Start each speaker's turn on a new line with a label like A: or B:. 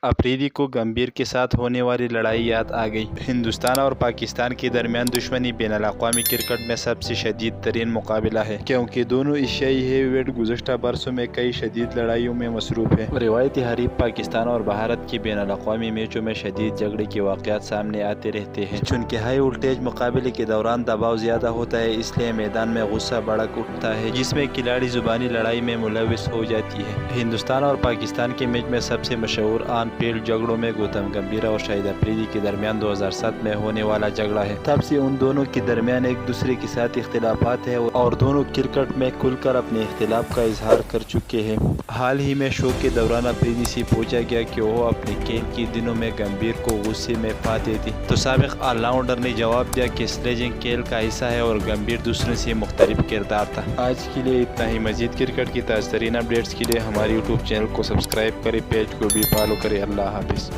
A: अफरीदी को गंभीर के साथ होने वाली लड़ाई याद आ गई। हिंदुस्तान और पाकिस्तान के दरमियान दुश्मनी बैनुल-अक़वामी क्रिकेट में सबसे शदीद तरीन मुकाबला है, क्योंकि दोनों एशियाई हेवीवेट गुज़श्ता बरसों में कई शदीद लड़ाइयों में मसरूफ़ है। रिवायती हरीफ पाकिस्तान और भारत की बैनुल-अक़वामी मैचों में शदीद झगड़े के वाक़यात सामने आते रहते हैं। चूँकि हाई वोल्टेज मुकाबले के दौरान दबाव ज़्यादा होता है, इसलिए मैदान में गुस्सा भड़क उठता है, जिसमें खिलाड़ी ज़ुबानी लड़ाई में मुलविस हो जाती है। हिंदुस्तान और पाकिस्तान के मैच में सबसे मशहूर ऑन फील्ड झगड़ों में गौतम गंभीर और शाहिद अफरीदी के दरमियान 2007 में होने वाला झगड़ा है। तब से उन दोनों के दरमियान एक दूसरे के साथ इख्तिलाफात है और दोनों क्रिकेट में खुलकर अपने इख्तिलाफ का इजहार कर चुके हैं। हाल ही में शो के दौरान अफरीदी से पूछा गया कि वो अपने खेल के दिनों में गंभीर को गुस्से में पाते थे, तो साबिक ऑलराउंडर ने जवाब दिया कि स्लेजिंग खेल का हिस्सा है और गंभीर दूसरे से मुख्तलिफ किरदार था। आज के लिए इतना ही। मजीद क्रिकेट की ताज़ा तरीन अपडेट्स के लिए हमारे यूट्यूब चैनल को सब्सक्राइब करें, पेज को भी फॉलो करें। अल्लाह हाफिज़।